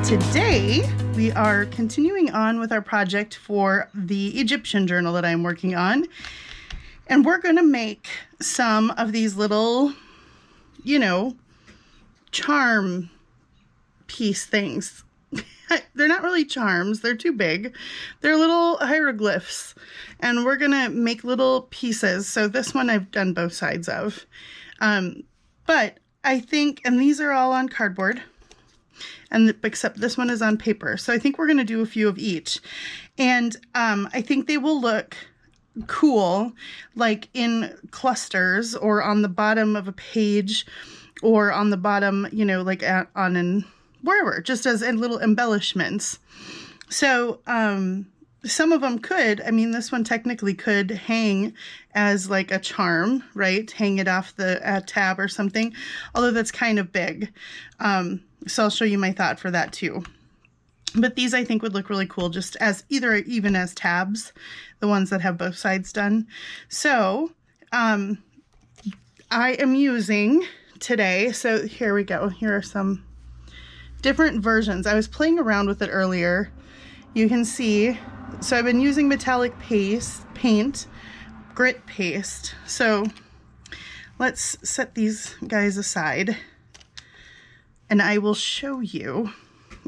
Today, we are continuing on with our project for the Egyptian journal that I'm working on. And we're going to make some of these little, charm piece things. They're not really charms. They're too big. They're little hieroglyphs. And we're going to make little pieces. So this one I've done both sides of. But I think, and these are all on cardboard. And except this one is on paper. So I think we're going to do a few of each. And I think they will look cool, like in clusters or on the bottom of a page or on the bottom, like wherever, just as little embellishments. So some of them could, this one technically could hang as like a charm, right? Hang it off the tab or something, although that's kind of big. So I'll show you my thought for that too. But these I think would look really cool just as even as tabs, the ones that have both sides done. So I am using today, so here we go. Here are some different versions. I was playing around with it earlier. You can see, so I've been using metallic paint, grit paste. So let's set these guys aside and I will show you.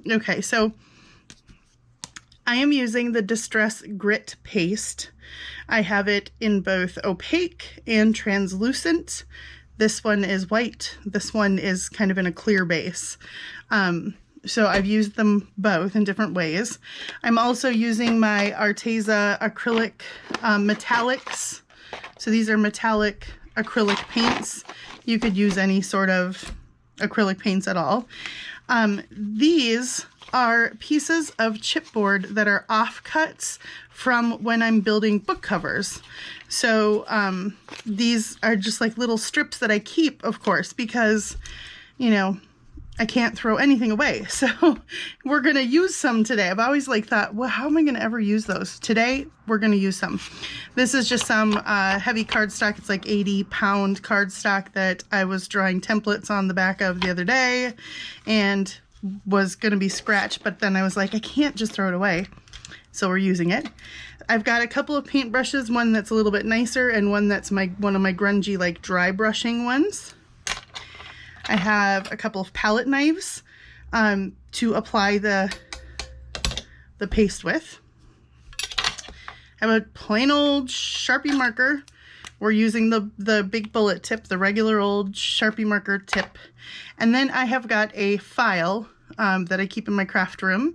Okay, so I am using the Distress Grit Paste. I have it in both opaque and translucent. This one is white. This one is kind of in a clear base. So I've used them both in different ways. I'm also using my Arteza acrylic metallics. So these are metallic acrylic paints. You could use any sort of acrylic paints at all. These are pieces of chipboard that are offcuts from when I'm building book covers. So these are just like little strips that I keep, of course, because, I can't throw anything away. So we're going to use some today. I've always thought, well, how am I going to ever use those? Today, we're going to use some. This is just some heavy cardstock. It's like 80-pound cardstock that I was drawing templates on the back of the other day and was going to be scratched. But then I was like, I can't just throw it away. So we're using it. I've got a couple of paint brushes, one that's a little bit nicer and one that's one of my grungy, dry brushing ones. I have a couple of palette knives to apply the paste with. I have a plain old Sharpie marker. We're using the big bullet tip, the regular old Sharpie marker tip. And then I have got a file that I keep in my craft room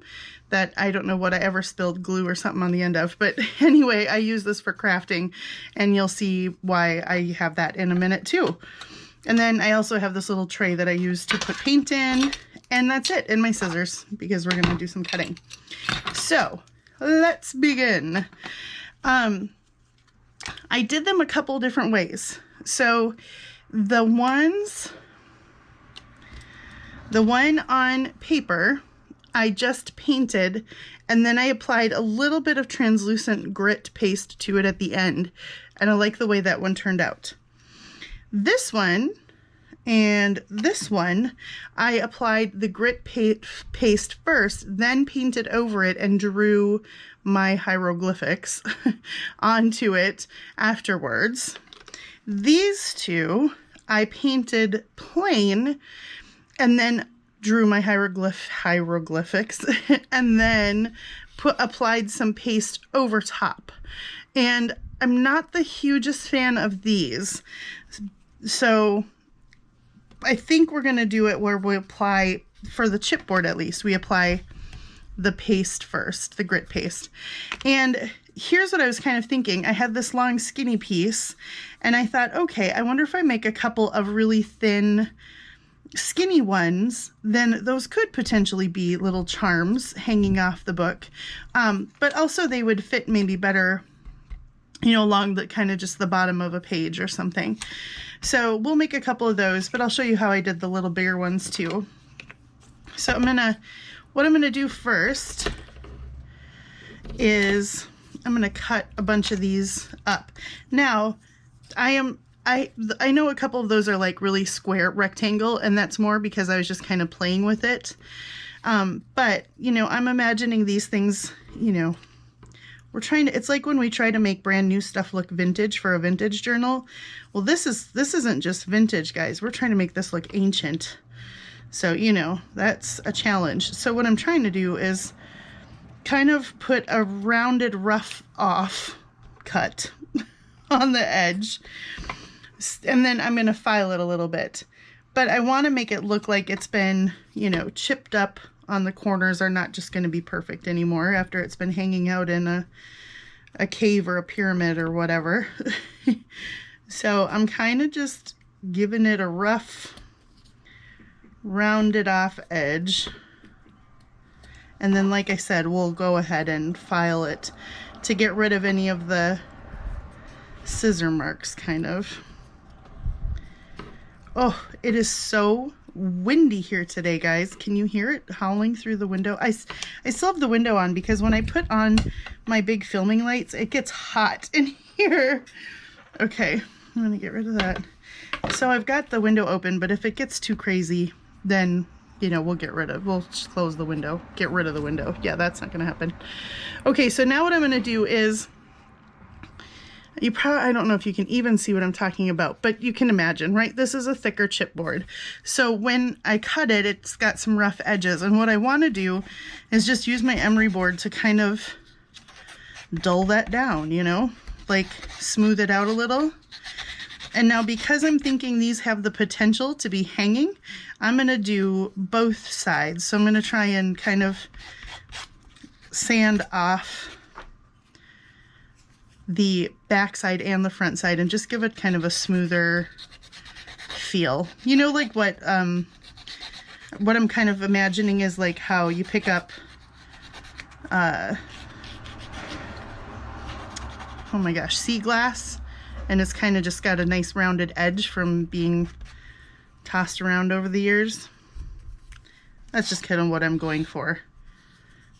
that I don't know what I ever spilled glue or something on the end of. But anyway, I use this for crafting and you'll see why I have that in a minute too. And then I also have this little tray that I use to put paint in, and that's it, and my scissors, because we're going to do some cutting. So, let's begin. I did them a couple different ways. So, the one on paper, I just painted, and then I applied a little bit of translucent grit paste to it at the end, and I like the way that one turned out. This one and this one, I applied the grit paste first, then painted over it and drew my hieroglyphics onto it afterwards. These two, I painted plain and then drew my hieroglyphics and then applied some paste over top. And I'm not the hugest fan of these. So I think we're going to do it where we apply, for the chipboard at least, we apply the paste first, the grit paste. And here's what I was kind of thinking. I had this long skinny piece and I thought, okay, I wonder if I make a couple of really thin skinny ones, then those could potentially be little charms hanging off the book. But also they would fit maybe better, along the kind of just the bottom of a page or something. So we'll make a couple of those, but I'll show you how I did the little bigger ones too. So what I'm gonna do first is I'm gonna cut a bunch of these up. Now, I know a couple of those are like really square rectangle, and that's more because I was just kind of playing with it. But, you know, I'm imagining these things, you know, we're trying to, it's like when we try to make brand new stuff look vintage for a vintage journal. Well, this isn't just vintage, guys. We're trying to make this look ancient. So, you know, that's a challenge. So what I'm trying to do is kind of put a rounded rough off cut on the edge. And then I'm going to file it a little bit. But I want to make it look like it's been, you know, chipped up on the corners are not just going to be perfect anymore after it's been hanging out in a cave or a pyramid or whatever. So I'm kind of just giving it a rough, rounded off edge. And then, like I said, we'll go ahead and file it to get rid of any of the scissor marks, kind of. Oh, it is so windy here today, guys. Can you hear it howling through the window? I still have the window on because when I put on my big filming lights, it gets hot in here. Okay, I'm gonna get rid of that. So I've got the window open, but if it gets too crazy, then, you know, we'll just close the window, get rid of the window. Yeah, that's not gonna happen. Okay, so now what I'm gonna do is, I don't know if you can even see what I'm talking about, but you can imagine, right? This is a thicker chipboard. So when I cut it, it's got some rough edges. And what I want to do is just use my emery board to kind of dull that down, you know, like smooth it out a little. And now because I'm thinking these have the potential to be hanging, I'm going to do both sides. So I'm going to try and kind of sand off the back side and the front side and just give it kind of a smoother feel. You know, like what I'm kind of imagining is like how you pick up oh my gosh, sea glass, and it's kind of just got a nice rounded edge from being tossed around over the years. That's just kind of what I'm going for.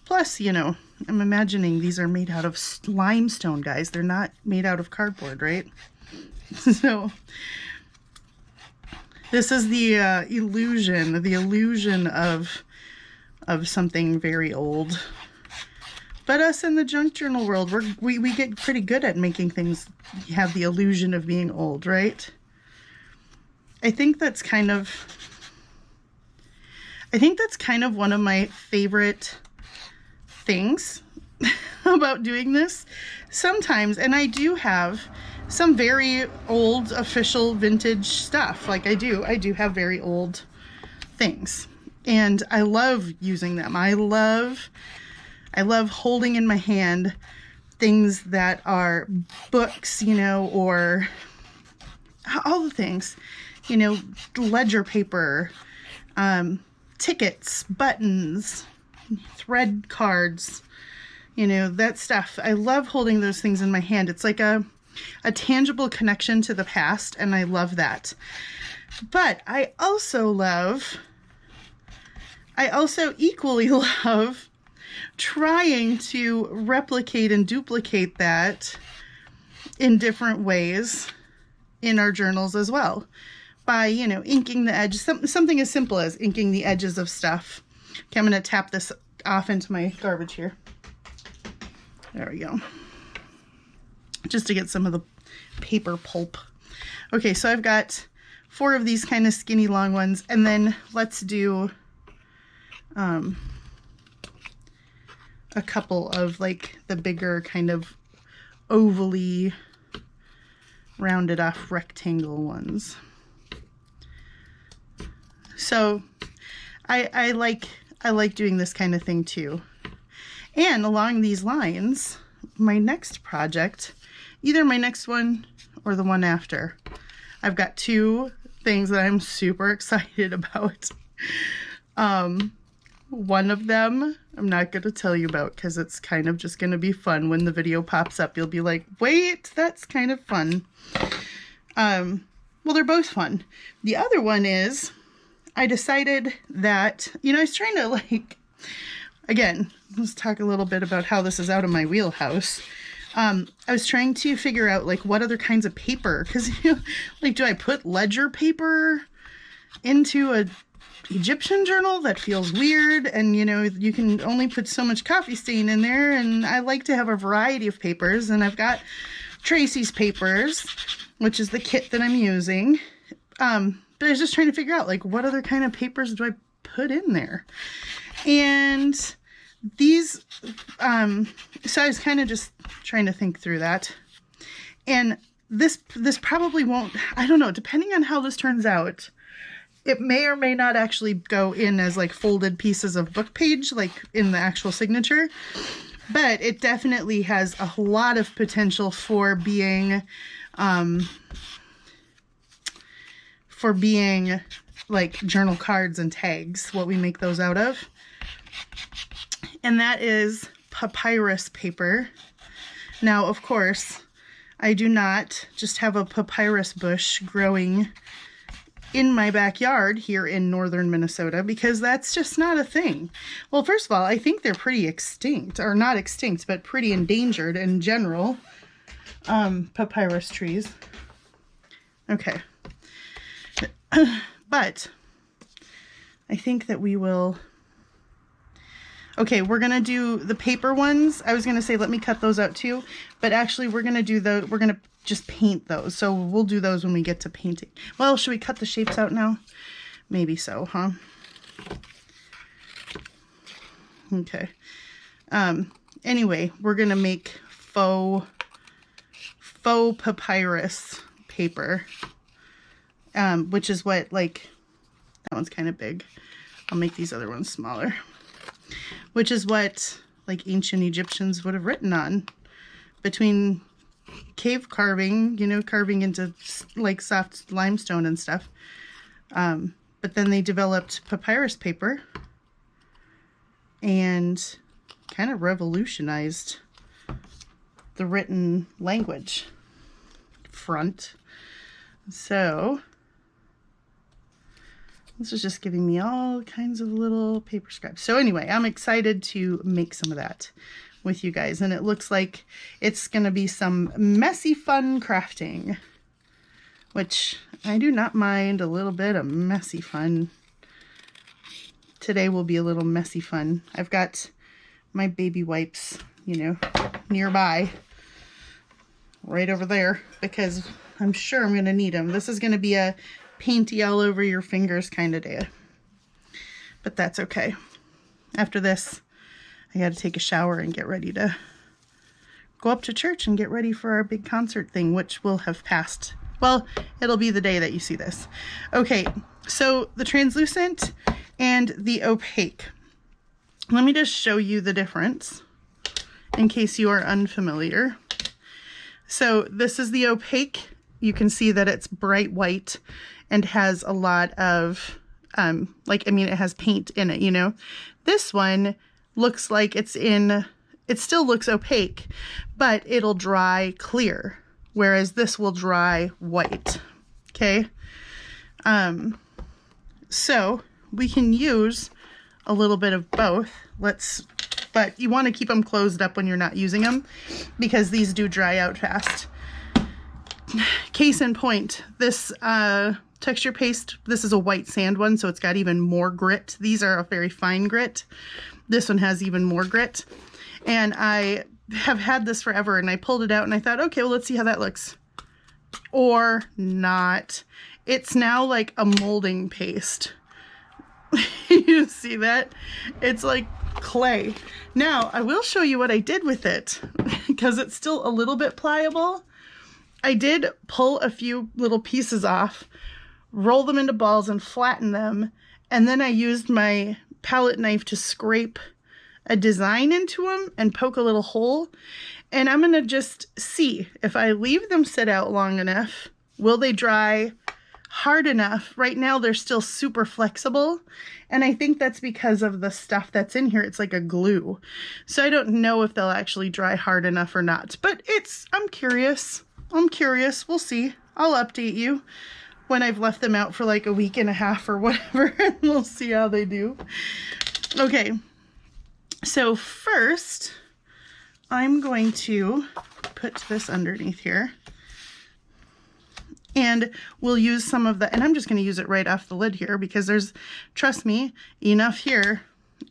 Plus, you know, I'm imagining these are made out of limestone, guys. They're not made out of cardboard, right? So this is the illusion of something very old. But us in the junk journal world, we get pretty good at making things have the illusion of being old, right? I think that's kind of one of my favorite things about doing this sometimes. And I do have some very old official vintage stuff. Like I do have very old things, and I love using them. I love holding in my hand things that are books, you know, or all the things, you know, ledger paper, tickets, buttons, thread cards, you know, that stuff. I love holding those things in my hand. It's like a tangible connection to the past, and I love that. But I also equally love trying to replicate and duplicate that in different ways in our journals as well, by, you know, inking the edges, something as simple as inking the edges of stuff. Okay, I'm going to tap this off into my garbage here. There we go. Just to get some of the paper pulp. Okay, so I've got 4 of these kind of skinny long ones, and then let's do a couple of like the bigger kind of ovally rounded off rectangle ones. So I like doing this kind of thing too. And along these lines, my next project, either my next one or the one after, I've got 2 things that I'm super excited about. One of them I'm not going to tell you about because it's kind of just going to be fun. When the video pops up, you'll be like, wait, that's kind of fun. Well, they're both fun. The other one is, I decided that, you know, I was trying to like, again, let's talk a little bit about how this is out of my wheelhouse. I was trying to figure out like what other kinds of paper, because, you know, like, do I put ledger paper into a Egyptian journal that feels weird, and you know, you can only put so much coffee stain in there, and I like to have a variety of papers, and I've got Tracy's papers, which is the kit that I'm using. But I was just trying to figure out, like, what other kind of papers do I put in there? And these, so I was kind of just trying to think through that. And this probably won't, I don't know, depending on how this turns out, it may or may not actually go in as like folded pieces of book page, like in the actual signature. But it definitely has a lot of potential for being like journal cards and tags, what we make those out of. And that is papyrus paper. Now, of course, I do not just have a papyrus bush growing in my backyard here in northern Minnesota, because that's just not a thing. Well, first of all, I think they're pretty extinct, or not extinct, but pretty endangered in general, papyrus trees. Okay. But I think that we will... Okay, we're going to do the paper ones. I was going to say, let me cut those out too, but actually we're going to do we're going to just paint those. So we'll do those when we get to painting. Well, should we cut the shapes out now? Maybe so, huh? Okay. Anyway, we're going to make faux papyrus paper, which is what, like, that one's kind of big. I'll make these other ones smaller. Which is what, like, ancient Egyptians would have written on, between cave carving, you know, carving into, like, soft limestone and stuff. But then they developed papyrus paper and kind of revolutionized the written language front. So this is just giving me all kinds of little paper scraps. So anyway, I'm excited to make some of that with you guys. And it looks like it's going to be some messy fun crafting, which I do not mind a little bit of messy fun. Today will be a little messy fun. I've got my baby wipes, you know, nearby, right over there, because I'm sure I'm going to need them. This is going to be a painty all over your fingers kind of day, but that's okay. After this, I got to take a shower and get ready to go up to church and get ready for our big concert thing, which will have passed. Well, it'll be the day that you see this. Okay, so the translucent and the opaque. Let me just show you the difference in case you are unfamiliar. So this is the opaque. You can see that it's bright white and has a lot of, it has paint in it, you know. This one looks like it still looks opaque, but it'll dry clear, whereas this will dry white, okay? So we can use a little bit of both. But you want to keep them closed up when you're not using them, because these do dry out fast. Case in point, this texture paste, this is a white sand one, so it's got even more grit. These are a very fine grit. This one has even more grit. And I have had this forever, and I pulled it out and I thought, okay, well, let's see how that looks. Or not. It's now like a molding paste. You see that? It's like clay. Now, I will show you what I did with it, because it's still a little bit pliable. I did pull a few little pieces off, roll them into balls and flatten them, and then I used my palette knife to scrape a design into them and poke a little hole. And I'm going to just see if I leave them sit out long enough, will they dry hard enough? Right now they're still super flexible, and I think that's because of the stuff that's in here. It's like a glue. So I don't know if they'll actually dry hard enough or not, but I'm curious. We'll see. I'll update you when I've left them out for like a week and a half or whatever, and we'll see how they do. Okay, so first I'm going to put this underneath here, And we'll use some of the, and I'm just going to use it right off the lid here because there's, trust me, enough here.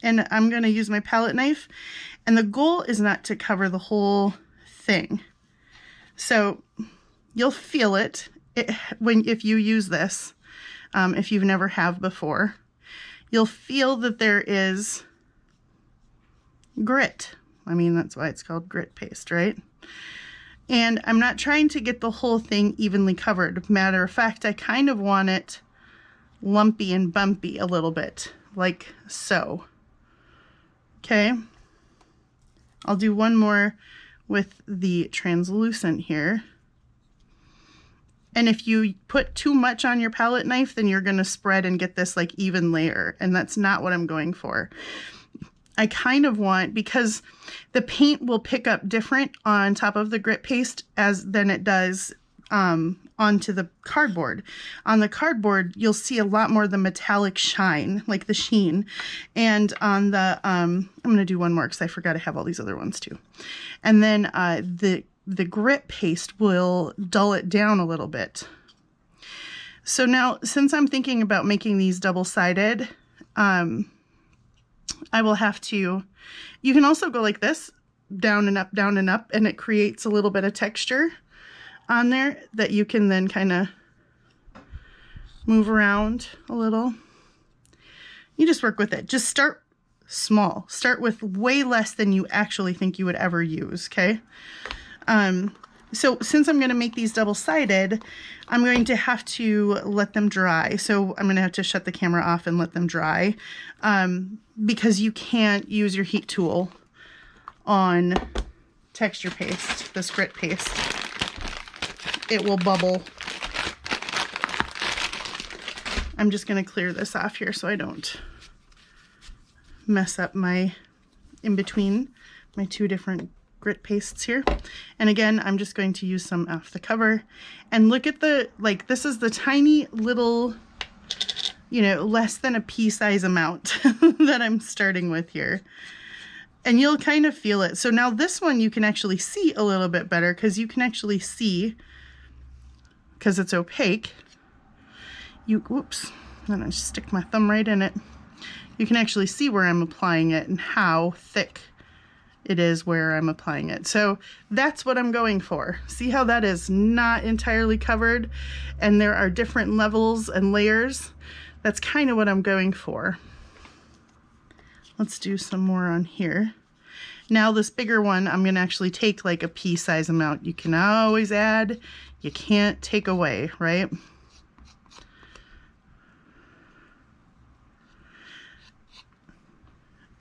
And I'm going to use my palette knife. And the goal is not to cover the whole thing. So you'll feel it, if you use this, if you've never have before. You'll feel that there is grit. I mean, that's why it's called grit paste, right? And I'm not trying to get the whole thing evenly covered. Matter of fact, I kind of want it lumpy and bumpy a little bit, like so. Okay. I'll do one more with the translucent here. And if you put too much on your palette knife, then you're going to spread and get this like even layer. And that's not what I'm going for. I kind of want, because the paint will pick up different on top of the grit paste than it does onto the cardboard. On the cardboard, you'll see a lot more of the metallic shine, like the sheen. And on the, I'm going to do one more because I forgot I have all these other ones too. And then the grit paste will dull it down a little bit. So now, since I'm thinking about making these double-sided, I will have to, you can also go like this, down and up, and it creates a little bit of texture on there that you can then kind of move around a little. You just work with it. Just start small. Start with way less than you actually think you would ever use, okay? So since I'm going to make these double-sided, I'm going to have to let them dry. So I'm going to have to shut the camera off and let them dry, because you can't use your heat tool on texture paste, this grit paste. It will bubble. I'm just going to clear this off here so I don't mess up my in between my two different grit pastes here. And again, I'm just going to use some off the cover. And look at the, like, this is the tiny little, you know, less than a pea size amount that I'm starting with here. And you'll kind of feel it. So now this one you can actually see a little bit better because you can actually see, because it's opaque, whoops, I'm gonna stick my thumb right in it. You can actually see where I'm applying it and how thick it is where I'm applying it. So that's what I'm going for. See how that is not entirely covered and there are different levels and layers? That's kind of what I'm going for. Let's do some more on here. Now this bigger one, I'm gonna actually take like a pea size amount. You can always add, you can't take away, right?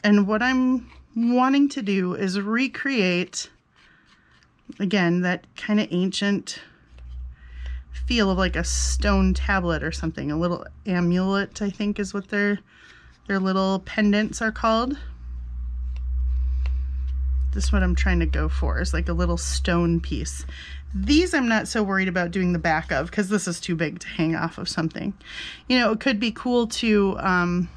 And what I'm wanting to do is recreate, again, that kind of ancient feel of like a stone tablet or something. A little amulet, I think, is what their little pendants are called. This is what I'm trying to go for, is like a little stone piece. These I'm not so worried about doing the back of because this is too big to hang off of something. You know, it could be cool to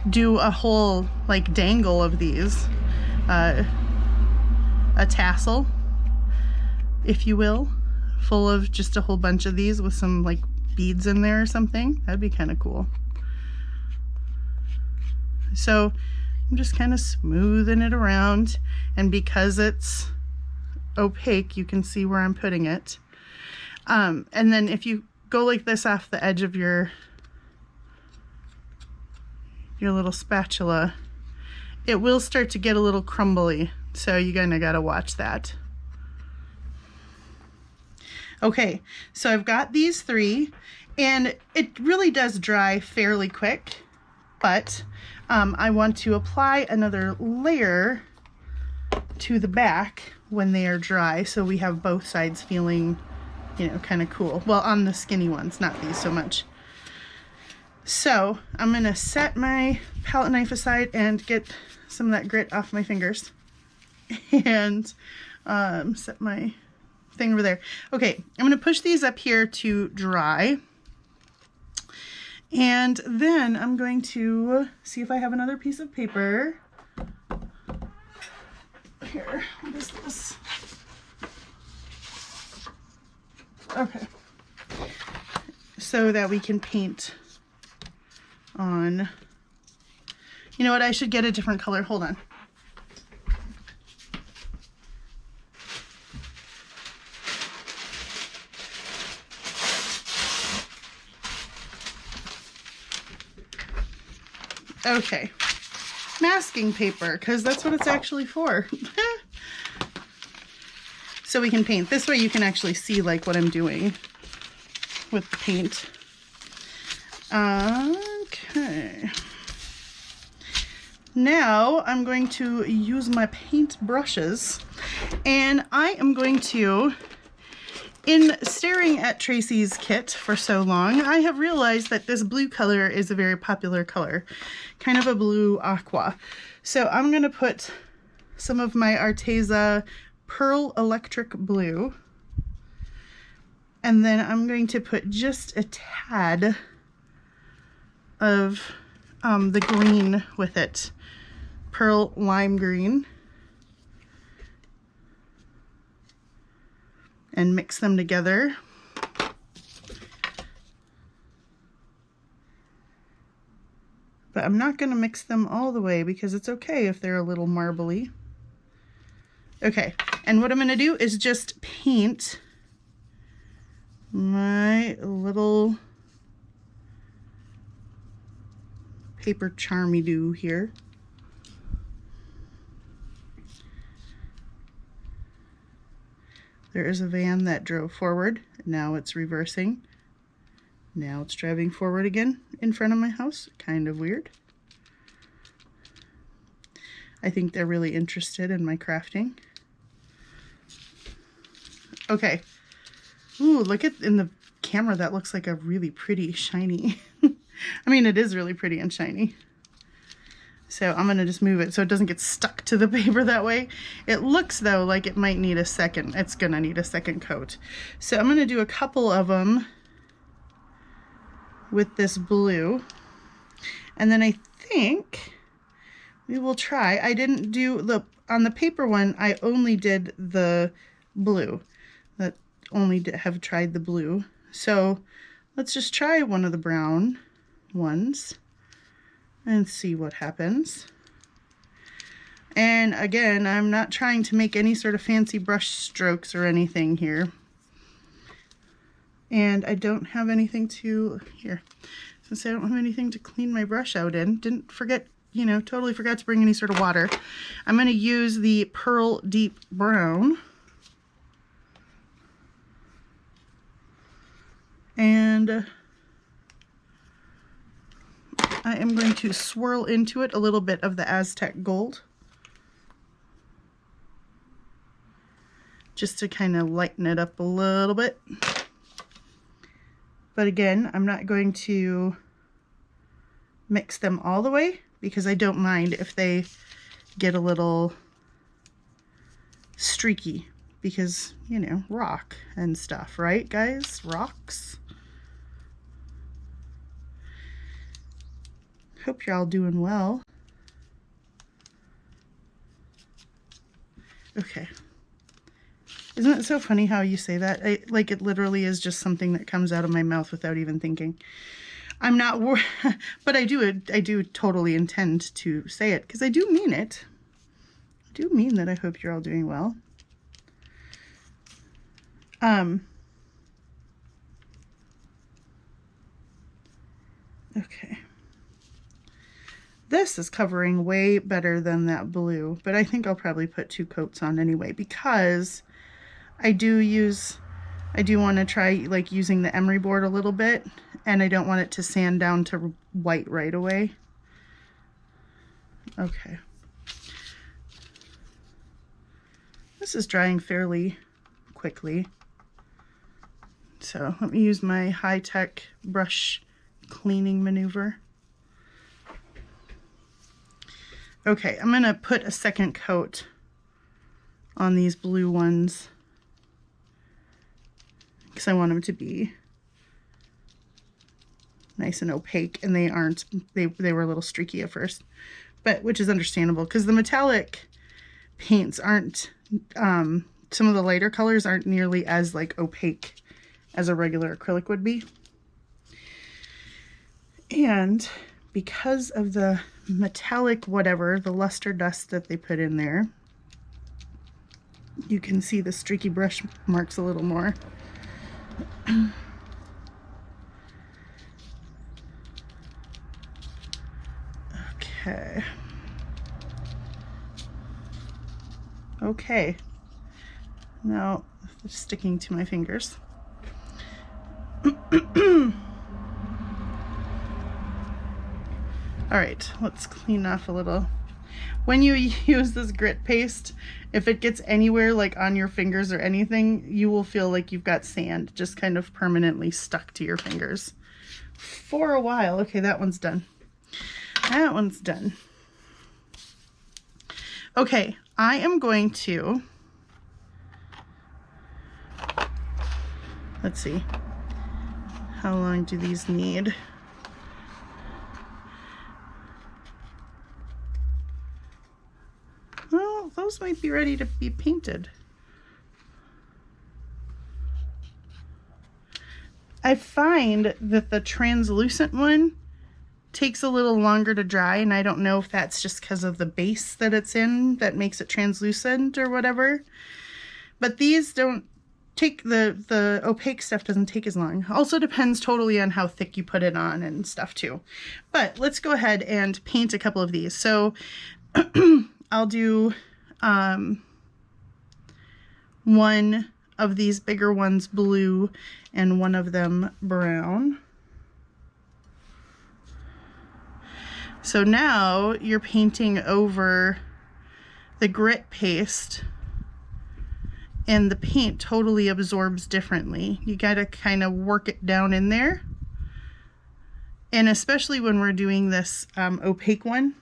do a whole like dangle of these, a tassel, if you will, full of just a whole bunch of these with some like beads in there or something. That'd be kind of cool. So I'm just kind of smoothing it around, and because it's opaque you can see where I'm putting it, and then if you go like this off the edge of your little spatula, it will start to get a little crumbly, so you kind of got to watch that. Okay, so I've got these three, and it really does dry fairly quick, but I want to apply another layer to the back when they are dry, so we have both sides feeling, you know, kind of cool. Well, on the skinny ones, not these so much. So I'm gonna set my palette knife aside and get some of that grit off my fingers and set my thing over there. Okay, I'm gonna push these up here to dry, and then I'm going to see if I have another piece of paper. Here, what is this? Okay. So that we can paint on, you know what, I should get a different color. Hold on. Okay, masking paper, because that's what it's actually for. So we can paint. This way you can actually see like what I'm doing with the paint. Okay. Now I'm going to use my paint brushes, and I am going to, in staring at Tracy's kit for so long, I have realized that this blue color is a very popular color, kind of a blue aqua. So I'm going to put some of my Arteza Pearl Electric Blue, and then I'm going to put just a tad of the green with it, Pearl Lime Green, and mix them together. But I'm not going to mix them all the way because it's okay if they're a little marbly. Okay, and what I'm going to do is just paint my little paper charmy-doo here. There is a van that drove forward. Now it's reversing. Now it's driving forward again in front of my house. Kind of weird. I think they're really interested in my crafting. Okay. Ooh, look at in the camera, that looks like a really pretty shiny. I mean, it is really pretty and shiny. So I'm gonna just move it so it doesn't get stuck to the paper that way. It looks though like it might need a second, it's gonna need a second coat. So I'm gonna do a couple of them with this blue. And then I think we will try, I didn't do the, on the paper one, I only did the blue. That only have tried the blue. So let's just try one of the brown ones and see what happens. And again, I'm not trying to make any sort of fancy brush strokes or anything here. And I don't have anything to, here, since I don't have anything to clean my brush out in, didn't forget, you know, totally forgot to bring any sort of water. I'm going to use the Pearl Deep Brown. And I am going to swirl into it a little bit of the Aztec Gold, just to kind of lighten it up a little bit. But again, I'm not going to mix them all the way because I don't mind if they get a little streaky because, you know, rock and stuff, right guys? Rocks. Hope you're all doing well. Okay. Isn't it so funny how you say that? Like it literally is just something that comes out of my mouth without even thinking. I'm not but I do totally intend to say it because I do mean it. I do mean that I hope you're all doing well. Okay. This is covering way better than that blue, but I think I'll probably put 2 coats on anyway because I do want to try like using the emery board a little bit, and I don't want it to sand down to white right away. Okay. This is drying fairly quickly. So let me use my high-tech brush cleaning maneuver. Okay, I'm gonna put a second coat on these blue ones because I want them to be nice and opaque, and they aren't. They were a little streaky at first, but which is understandable because the metallic paints aren't. Some of the lighter colors aren't nearly as like opaque as a regular acrylic would be. And because of the metallic whatever, the luster dust that they put in there, you can see the streaky brush marks a little more. Okay. Okay. Now it's sticking to my fingers. All right, let's clean off a little. When you use this grit paste, if it gets anywhere like on your fingers or anything, you will feel like you've got sand just kind of permanently stuck to your fingers for a while. Okay, that one's done. That one's done. Okay, I am going to, let's see, how long do these need? Well, those might be ready to be painted. I find that the translucent one takes a little longer to dry, and I don't know if that's just because of the base that it's in that makes it translucent or whatever. But these don't take, the opaque stuff doesn't take as long. Also depends totally on how thick you put it on and stuff too. But let's go ahead and paint a couple of these. So I'll do one of these bigger ones blue and one of them brown. So now you're painting over the grit paste and the paint totally absorbs differently. You gotta kind of work it down in there. And especially when we're doing this opaque one,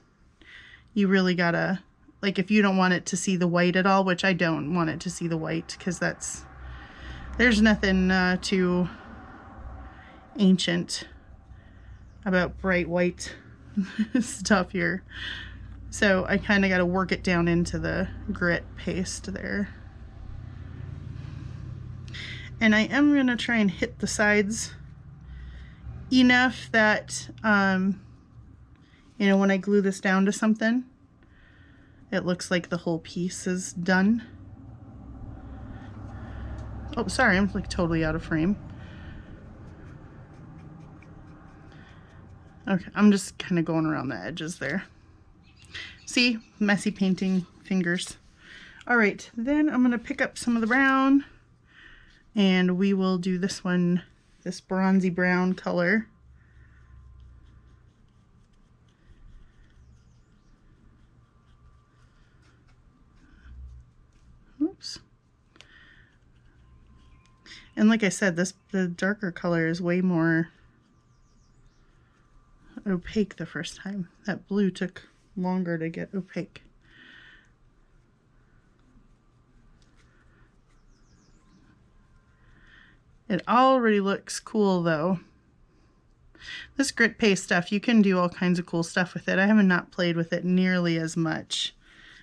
you really gotta, like if you don't want it to see the white at all, which I don't want it to see the white because there's nothing too ancient about bright white stuff here. So I kind of got to work it down into the grit paste there. And I am going to try and hit the sides enough that, you know, when I glue this down to something, it looks like the whole piece is done. Oh, sorry, I'm like totally out of frame. Okay, I'm just kind of going around the edges there. See, messy painting fingers. All right, then I'm gonna pick up some of the brown and we will do this one, this bronzy brown color. Oops. And like I said, the darker color is way more opaque the first time. That blue took longer to get opaque. It already looks cool though. This grit paste stuff, you can do all kinds of cool stuff with it. I haven't not played with it nearly as much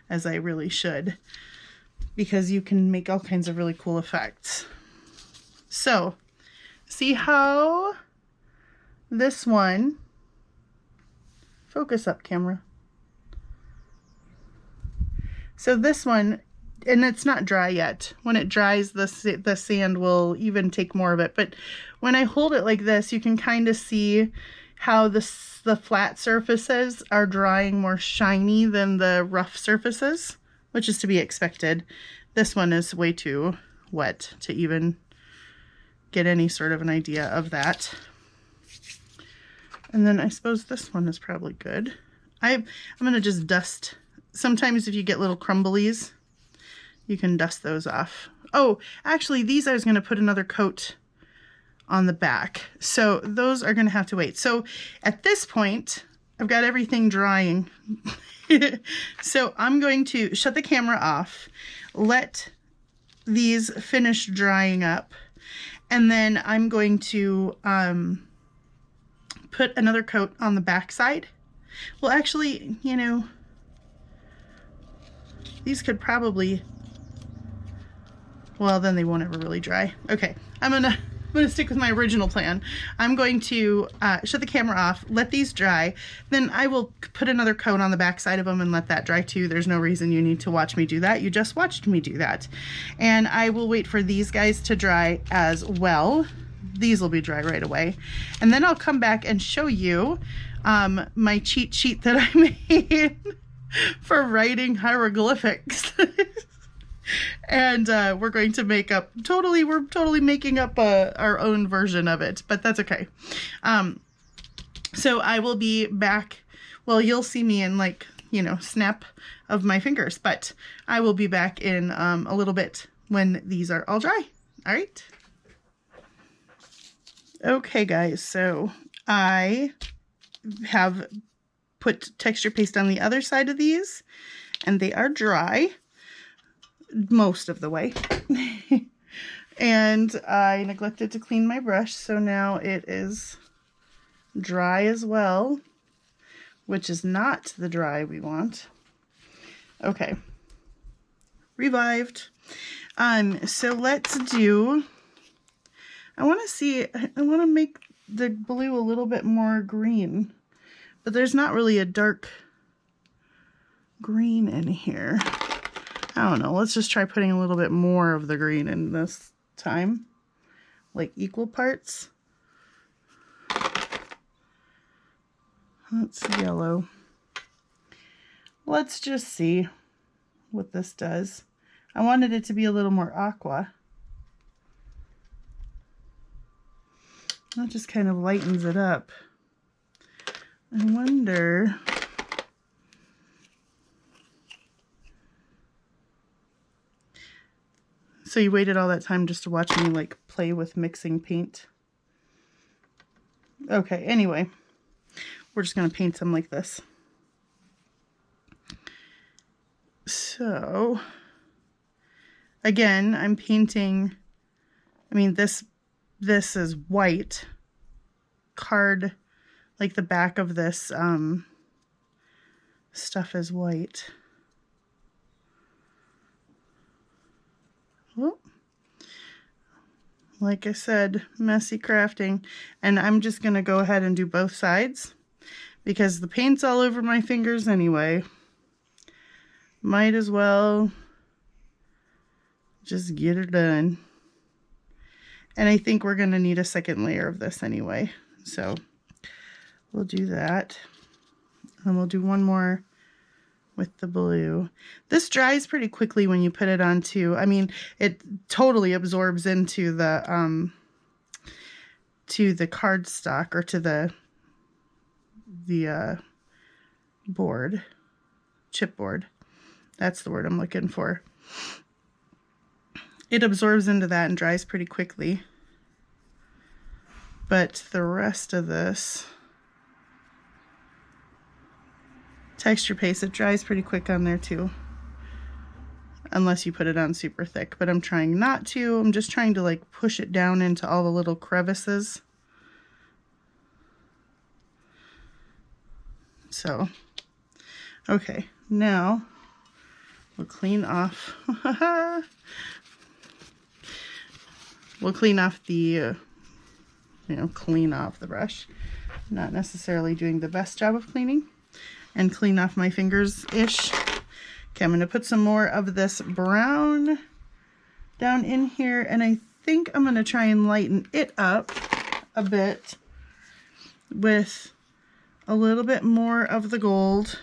as I really should, because you can make all kinds of really cool effects. So, see how this one, focus up camera. So this one, and it's not dry yet. When it dries, the sand will even take more of it. But when I hold it like this, you can kind of see how the flat surfaces are drying more shiny than the rough surfaces, which is to be expected. This one is way too wet to even get any sort of an idea of that. And then I suppose this one is probably good. I'm gonna just dust. Sometimes if you get little crumblies, you can dust those off. Oh, actually these I was gonna put another coat on the back. So those are gonna have to wait. So at this point, I've got everything drying. So I'm going to shut the camera off, let these finish drying up, and then I'm going to put another coat on the back side. Well, actually, you know, these could probably, well, then they won't ever really dry. Okay, I'm gonna going to stick with my original plan. I'm going to shut the camera off, let these dry, then I will put another coat on the back side of them and let that dry too. There's no reason you need to watch me do that. You just watched me do that. And I will wait for these guys to dry as well. These will be dry right away. And then I'll come back and show you my cheat sheet that I made for writing hieroglyphics. And we're going to make up, we're totally making up our own version of it, but that's okay. So I will be back. Well, you'll see me in like, you know, snap of my fingers, but I will be back in a little bit when these are all dry. All right. Okay, guys, so I have put texture paste on the other side of these, and they are dry most of the way. And I neglected to clean my brush, so now it is dry as well, which is not the dry we want. Okay, revived. So let's do, I want to make the blue a little bit more green, but there's not really a dark green in here. I don't know. Let's just try putting a little bit more of the green in this time, like equal parts. That's yellow. Let's just see what this does. I wanted it to be a little more aqua. That just kind of lightens it up. I wonder... So you waited all that time just to watch me like play with mixing paint. Okay, anyway, we're just going to paint them like this. So, again, I'm painting, I mean, this is white card, like the back of this stuff is white. Well, like I said, messy crafting, and I'm just going to go ahead and do both sides because the paint's all over my fingers anyway. Might as well just get it done. And I think we're going to need a second layer of this anyway, so we'll do that, and we'll do one more with the blue. This dries pretty quickly when you put it onto, I mean, it totally absorbs into the cardstock, or to the board, chipboard. That's the word I'm looking for. It absorbs into that and dries pretty quickly. But the rest of this texture paste, it dries pretty quick on there too, unless you put it on super thick, but I'm trying not to. I'm just trying to like push it down into all the little crevices. So, okay, now we'll clean off. We'll clean off the, clean off the brush. Not necessarily doing the best job of cleaning. And clean off my fingers-ish. Okay, I'm going to put some more of this brown down in here, and I think I'm going to try and lighten it up a bit with a little bit more of the gold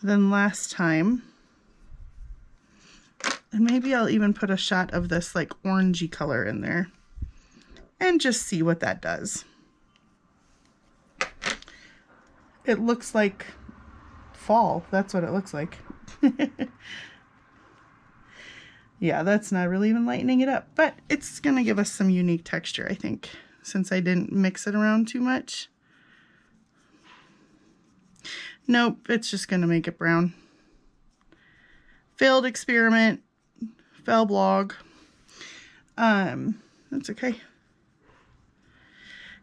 than last time. And maybe I'll even put a shot of this like orangey color in there and just see what that does. It looks like fall. That's what it looks like. Yeah, that's not really even lightening it up, but it's going to give us some unique texture, I think, since I didn't mix it around too much. Nope, it's just going to make it brown. Failed experiment, fail blog. That's okay.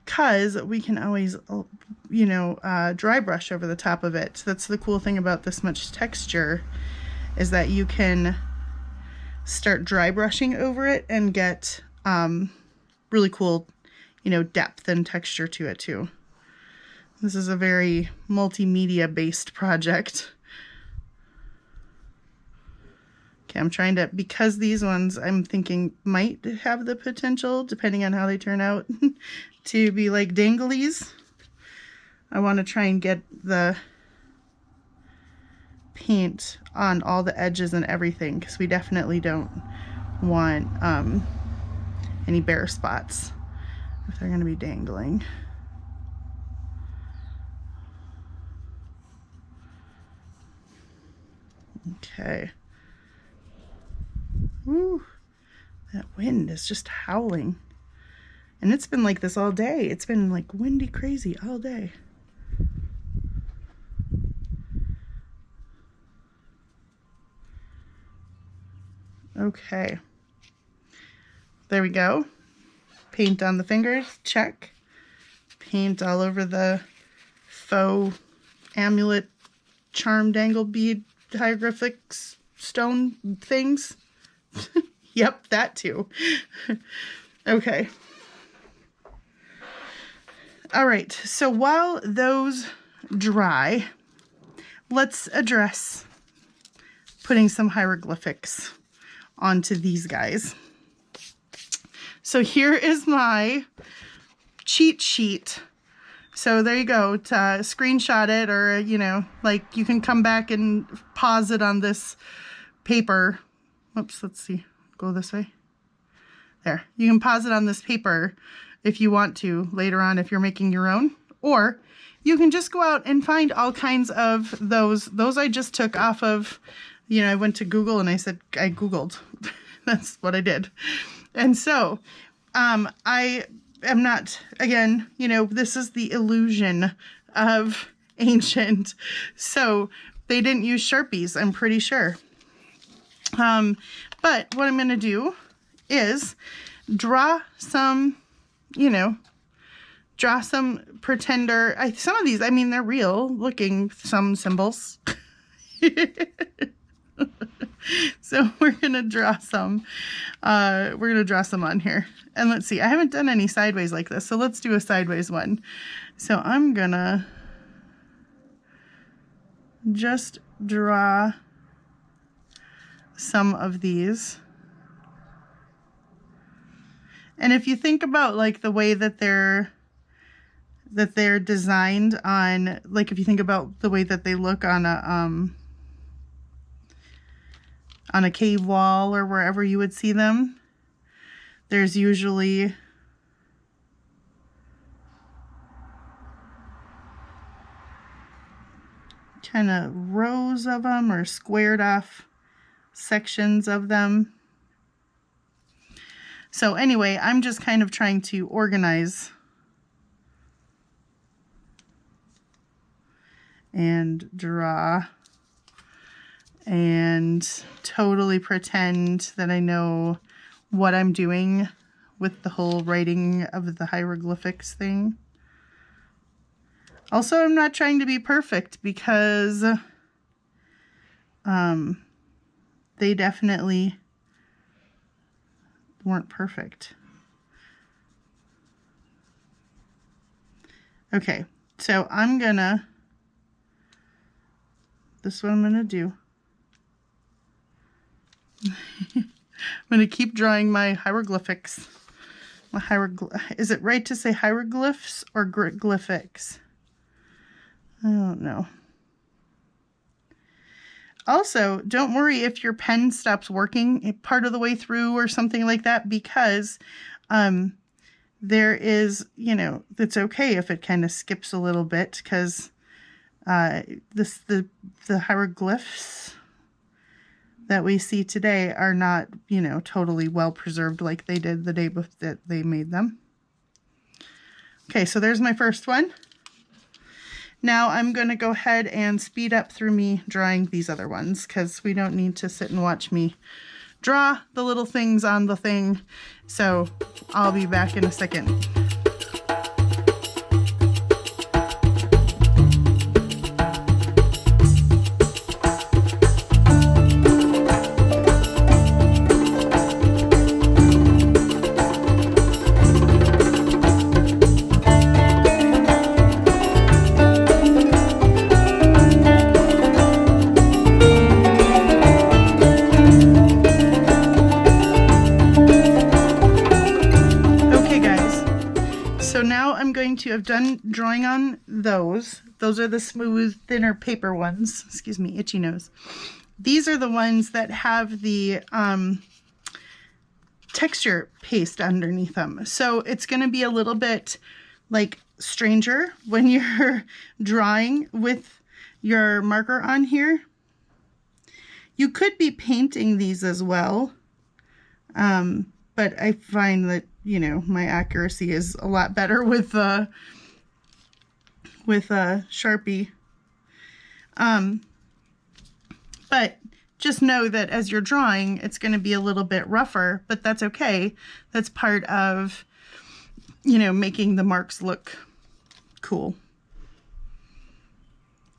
Because we can always, dry brush over the top of it. That's the cool thing about this much texture, is that you can start dry brushing over it and get really cool, you know, depth and texture to it too. This is a very multimedia based project. Okay, I'm trying to, because these ones I'm thinking might have the potential, depending on how they turn out, to be like danglies. I want to try and get the paint on all the edges and everything, because we definitely don't want any bare spots if they're going to be dangling. Okay. Ooh, that wind is just howling. And it's been like this all day. It's been like windy crazy all day. Okay. There we go. Paint on the fingers, check. Paint all over the faux amulet charm dangle bead hieroglyphics stone things. Yep, that too. Okay. All right, so while those dry, let's address putting some hieroglyphics onto these guys. So here is my cheat sheet. So there you go, to screenshot it, or, you know, like you can come back and pause it on this paper. Oops, let's see, go this way. There, you can pause it on this paper if you want to later on if you're making your own, or you can just go out and find all kinds of those. Those I just took off of, you know, I went to Google and I said, I Googled. That's what I did. And so I am not, again, you know, this is the illusion of ancient. So they didn't use Sharpies, I'm pretty sure. But what I'm going to do is draw some, you know, draw some pretender. Some of these, I mean, they're real looking, some symbols. So we're going to draw some. We're going to draw some on here. And let's see, I haven't done any sideways like this, so let's do a sideways one. So I'm going to just draw some of these. And if you think about like the way that they're designed on, like if you think about the way that they look on a cave wall or wherever you would see them, there's usually kind of rows of them or squared off sections of them. So anyway, I'm just kind of trying to organize and draw and totally pretend that I know what I'm doing with the whole writing of the hieroglyphics thing. Also, I'm not trying to be perfect because they definitely weren't perfect. Okay, so I'm gonna, this is what I'm gonna do. I'm gonna keep drawing my hieroglyphics. Is it right to say hieroglyphs or glyphics? I don't know. Also, don't worry if your pen stops working part of the way through or something like that, because there is, you know, it's okay if it kind of skips a little bit, because the hieroglyphs that we see today are not, you know, totally well preserved like they did the day that they made them. Okay, so there's my first one. Now I'm going to go ahead and speed up through me drawing these other ones, because we don't need to sit and watch me draw the little things on the thing. So I'll be back in a second. I've done drawing on those. Those are the smooth, thinner paper ones. Excuse me, itchy nose. These are the ones that have the texture paste underneath them. So it's going to be a little bit like stranger when you're drawing with your marker on here. You could be painting these as well, but I find that, you know, my accuracy is a lot better with Sharpie. But just know that as you're drawing, it's going to be a little bit rougher, but that's okay. That's part of, you know, making the marks look cool.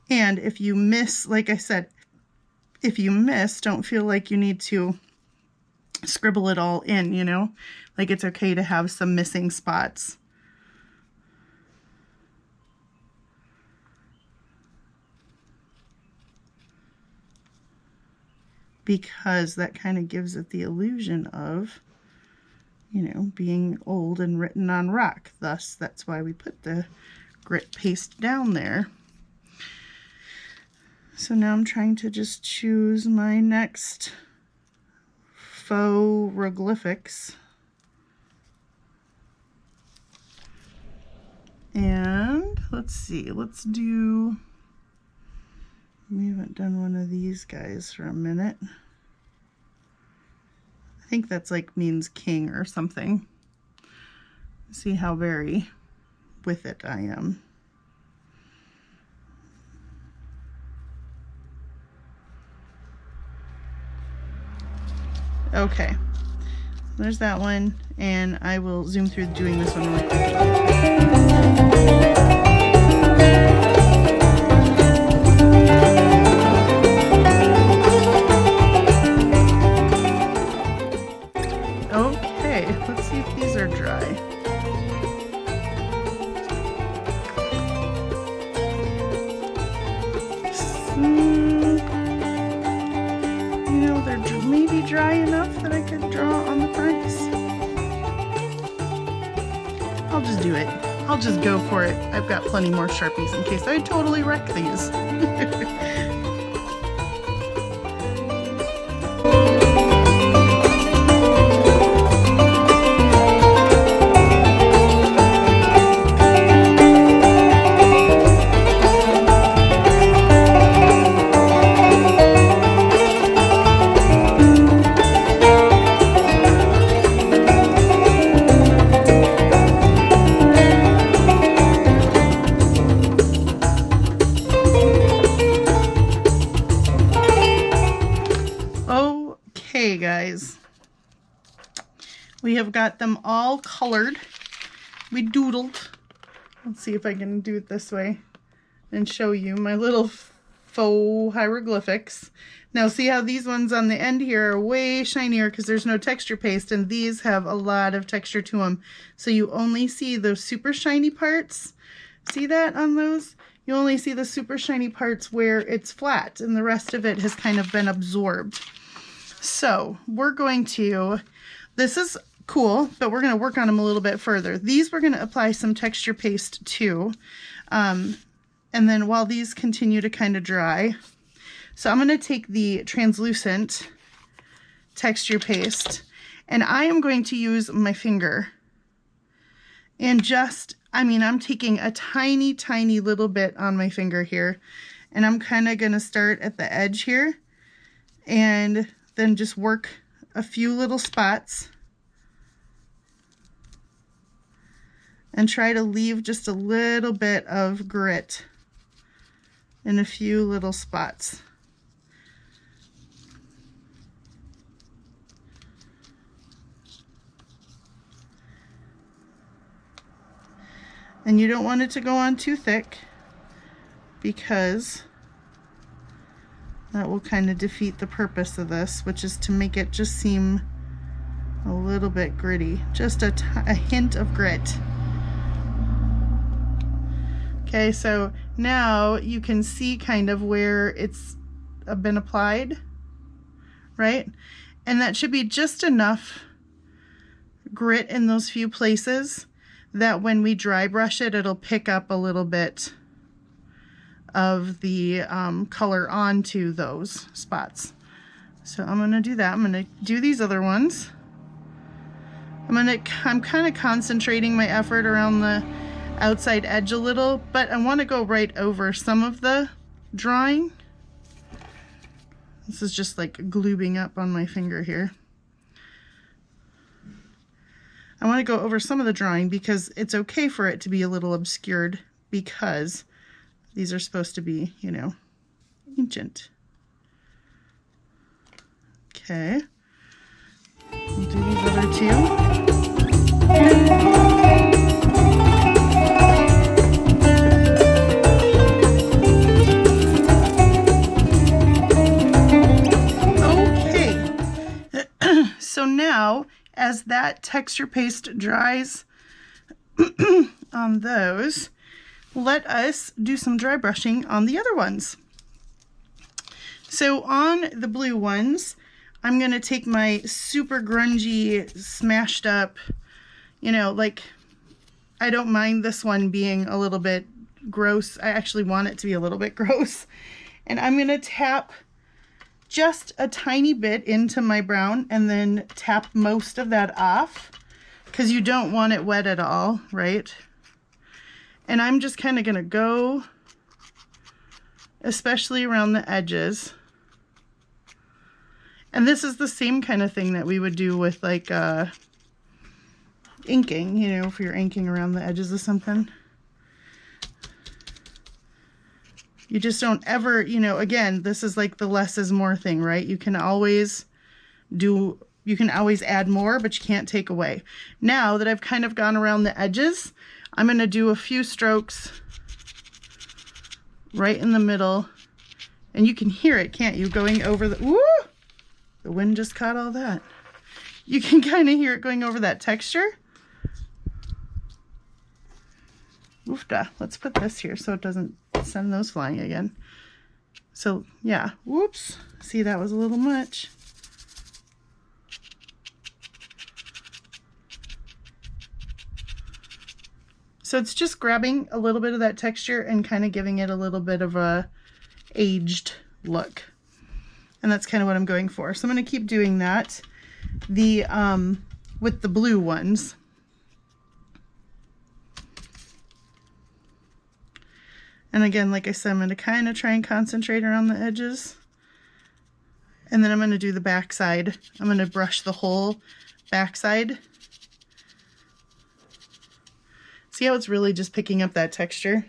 And if you miss, like I said, if you miss, don't feel like you need to scribble it all in, you know? Like, it's okay to have some missing spots. Because that kind of gives it the illusion of, you know, being old and written on rock. Thus, that's why we put the grit paste down there. So now I'm trying to just choose my next faux hieroglyphics. And let's see, let's do, we haven't done one of these guys for a minute. I think that's like means king or something. See how very with it I am. Okay, there's that one, and I will zoom through doing this one really quick. Okay, let's see if these are dry. You know, they're maybe dry enough that I could draw on the fronts. I'll just do it. I'll just go for it. I've got plenty more Sharpies in case I totally wreck these. Okay, guys, we have got them all colored. We doodled. Let's see if I can do it this way and show you my little faux hieroglyphics. Now see how these ones on the end here are way shinier because there's no texture paste, and these have a lot of texture to them. So you only see those super shiny parts. See that on those? You only see the super shiny parts where it's flat, and the rest of it has kind of been absorbed. So we're going to, this is cool, but we're going to work on them a little bit further. These we're going to apply some texture paste to, and then while these continue to kind of dry. So I'm going to take the translucent texture paste, and I am going to use my finger and just, I mean, I'm taking a tiny, tiny little bit on my finger here, and I'm kind of going to start at the edge here and then just work a few little spots and try to leave just a little bit of grit in a few little spots. And you don't want it to go on too thick because that will kind of defeat the purpose of this, which is to make it just seem a little bit gritty. Just a hint of grit. Okay, so now you can see kind of where it's been applied, right? And that should be just enough grit in those few places that when we dry brush it, it'll pick up a little bit of the color onto those spots. So I'm gonna do that. I'm gonna do these other ones. I'm kind of concentrating my effort around the outside edge a little, but I want to go right over some of the drawing. This is just like gloobing up on my finger here. I want to go over some of the drawing because it's okay for it to be a little obscured because these are supposed to be, you know, ancient. Okay. We'll do these other two. So now, as that texture paste dries on those, let us do some dry brushing on the other ones. So on the blue ones, I'm going to take my super grungy, smashed up, you know, like, I don't mind this one being a little bit gross. I actually want it to be a little bit gross. And I'm going to tap just a tiny bit into my brown and then tap most of that off because you don't want it wet at all, right? And I'm just kind of going to go, especially around the edges. And this is the same kind of thing that we would do with like inking, you know, if you're inking around the edges of something. You just don't ever, you know, again, this is like the less is more thing, right? You can always add more, but you can't take away. Now that I've kind of gone around the edges, I'm going to do a few strokes right in the middle. And you can hear it, can't you? Going over the, woo! The wind just caught all that. You can kind of hear it going over that texture. Oofda. Let's put this here so it doesn't send those flying again. So yeah, whoops. See, that was a little much. So it's just grabbing a little bit of that texture and kind of giving it a little bit of a aged look. And that's kind of what I'm going for. So I'm going to keep doing that. With the blue ones. And again, like I said, I'm going to kind of try and concentrate around the edges. And then I'm going to do the back side. I'm going to brush the whole back side. See how it's really just picking up that texture?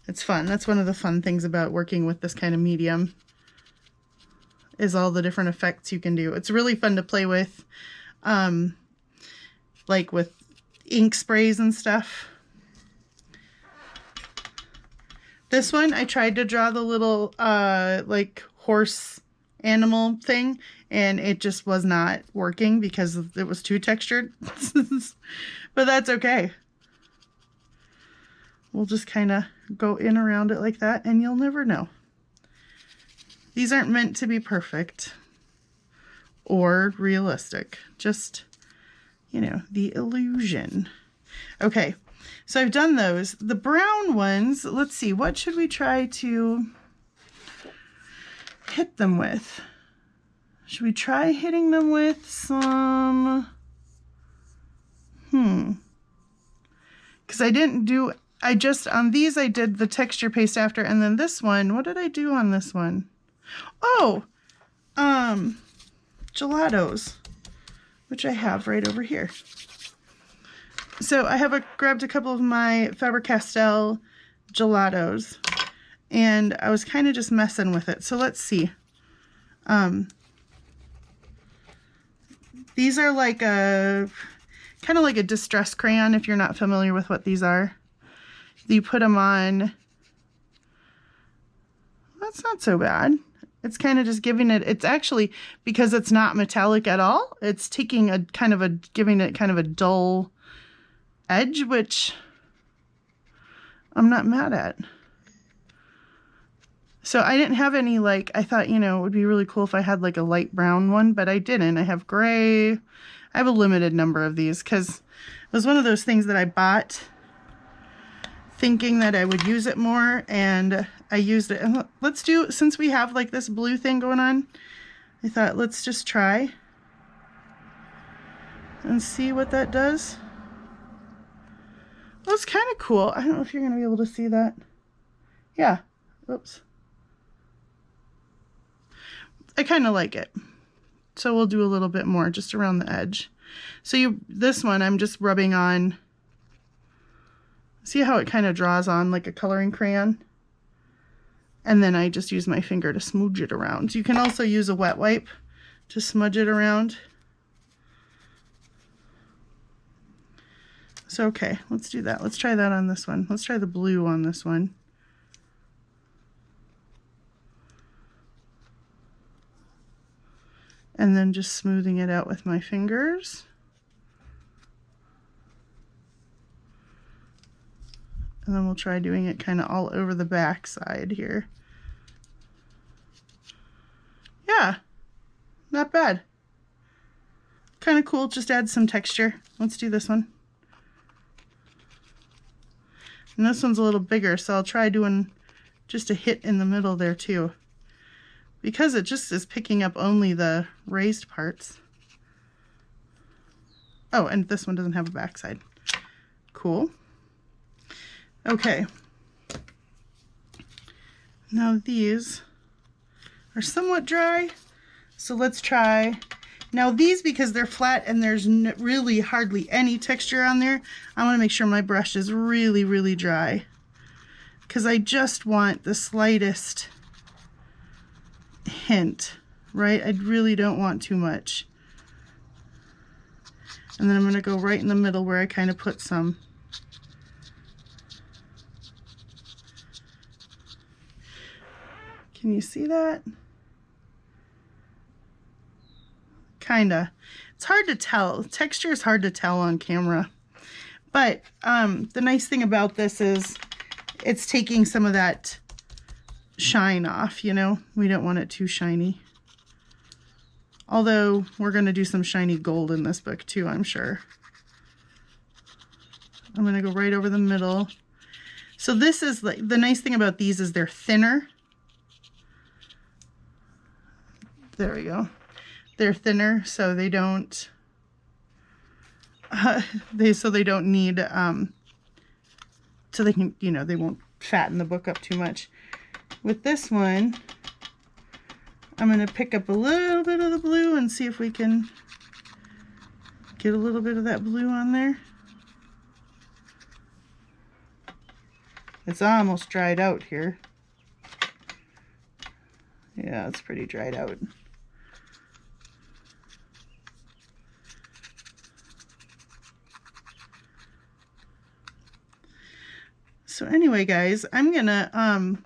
It's fun. That's one of the fun things about working with this kind of medium, is all the different effects you can do. It's really fun to play with, like with ink sprays and stuff. This one, I tried to draw the little, like, horse animal thing, and it just was not working because it was too textured. But that's okay. We'll just kind of go in around it like that, and you'll never know. These aren't meant to be perfect or realistic. Just, you know, the illusion. Okay. So I've done those. The brown ones, let's see, what should we try to hit them with? Should we try hitting them with some, because on these I did the texture paste after, and then this one, what did I do on this one? Oh, gelatos, which I have right over here. So I have grabbed a couple of my Faber-Castell gelatos, and I was kind of just messing with it. So let's see. These are like kind of like a distress crayon, if you're not familiar with what these are. You put them on. That's not so bad. It's kind of just giving it, it's actually, because it's not metallic at all, it's taking giving it kind of a dull edge, which I'm not mad at. So I didn't have any, like, I thought, you know, it would be really cool if I had like a light brown one, but I didn't. I have gray. I have a limited number of these because was one of those things that I bought thinking that I would use it more, and I used it. And let's do, since we have like this blue thing going on, I thought let's just try and see what that does. Well, it's kind of cool. I don't know if you're going to be able to see that. Yeah. Oops. I kind of like it. So we'll do a little bit more just around the edge. So this one I'm just rubbing on. See how it kind of draws on like a coloring crayon? And then I just use my finger to smooch it around. You can also use a wet wipe to smudge it around. So okay, let's do that. Let's try that on this one. Let's try the blue on this one. And then just smoothing it out with my fingers. And then we'll try doing it kind of all over the back side here. Yeah, not bad. Kind of cool, just add some texture. Let's do this one. And this one's a little bigger, so I'll try doing just a hit in the middle there too. Because it just is picking up only the raised parts. Oh, and this one doesn't have a backside. Cool. Okay. Now these are somewhat dry, so let's try. Now these, because they're flat and there's really hardly any texture on there, I want to make sure my brush is really, really dry. Because I just want the slightest hint, right? I really don't want too much. And then I'm going to go right in the middle where I kind of put some. Can you see that? Kinda. It's hard to tell. Texture is hard to tell on camera. But the nice thing about this is it's taking some of that shine off, you know? We don't want it too shiny. Although we're going to do some shiny gold in this book too, I'm sure. I'm going to go right over the middle. So this is like, the nice thing about these is they're thinner. There we go. They're thinner, so they don't they don't need so they can, you know, they won't fatten the book up too much. With this one, I'm going to pick up a little bit of the blue and see if we can get a little bit of that blue on there. It's almost dried out here. Yeah, it's pretty dried out. So anyway, guys, I'm gonna,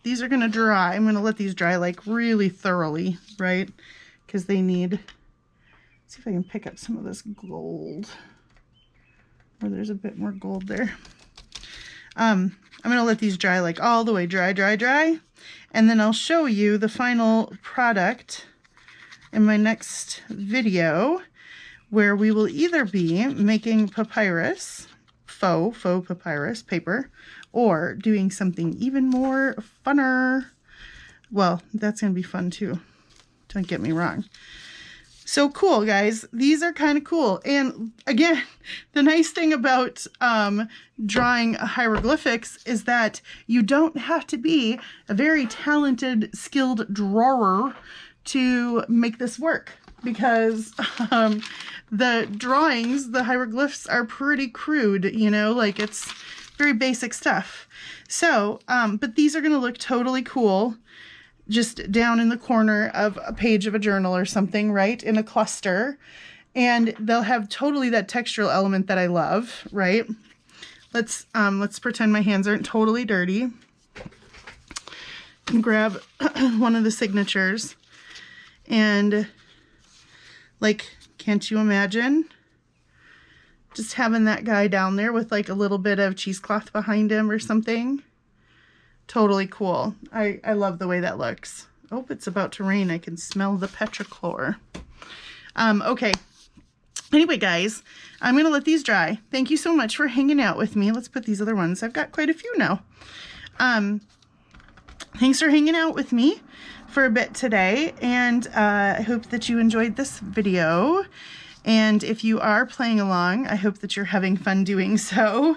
these are gonna dry. I'm gonna let these dry like really thoroughly, right? Because they need, let's see if I can pick up some of this gold. Or there's a bit more gold there. I'm gonna let these dry like all the way dry. And then I'll show you the final product in my next video, where we will either be making papyrus, faux papyrus paper, or doing something even more funner. Well, that's gonna be fun too, don't get me wrong. So cool, guys. These are kind of cool. And again, the nice thing about drawing hieroglyphics is that you don't have to be a very talented, skilled drawer to make this work, because the drawings, the hieroglyphs are pretty crude, you know, like it's very basic stuff. So, but these are going to look totally cool just down in the corner of a page of a journal or something, right? In a cluster. And they'll have totally that textural element that I love, right? Let's pretend my hands aren't totally dirty. And grab one of the signatures. And like, can't you imagine just having that guy down there with like a little bit of cheesecloth behind him or something? Totally cool. I love the way that looks. Oh, it's about to rain. I can smell the petrichor. Okay. Anyway, guys, I'm going to let these dry. Thank you so much for hanging out with me. Let's put these other ones. I've got quite a few now. Thanks for hanging out with me for a bit today, and I hope that you enjoyed this video. And if you are playing along, I hope that you're having fun doing so.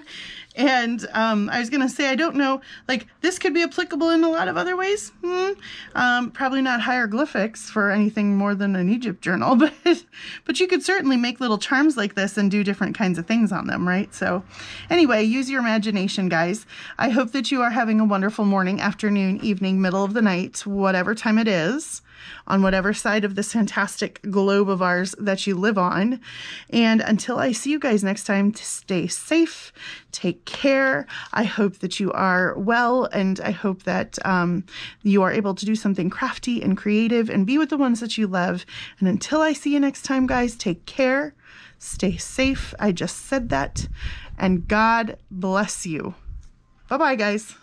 And I was going to say, I don't know, like, this could be applicable in a lot of other ways. Probably not hieroglyphics for anything more than an Egypt journal, but you could certainly make little charms like this and do different kinds of things on them, right? So anyway, use your imagination, guys. I hope that you are having a wonderful morning, afternoon, evening, middle of the night, whatever time it is, on whatever side of this fantastic globe of ours that you live on. And until I see you guys next time, stay safe, take care. I hope that you are well, and I hope that you are able to do something crafty and creative and be with the ones that you love. And until I see you next time, guys, take care, stay safe. I just said that, and God bless you. Bye-bye, guys.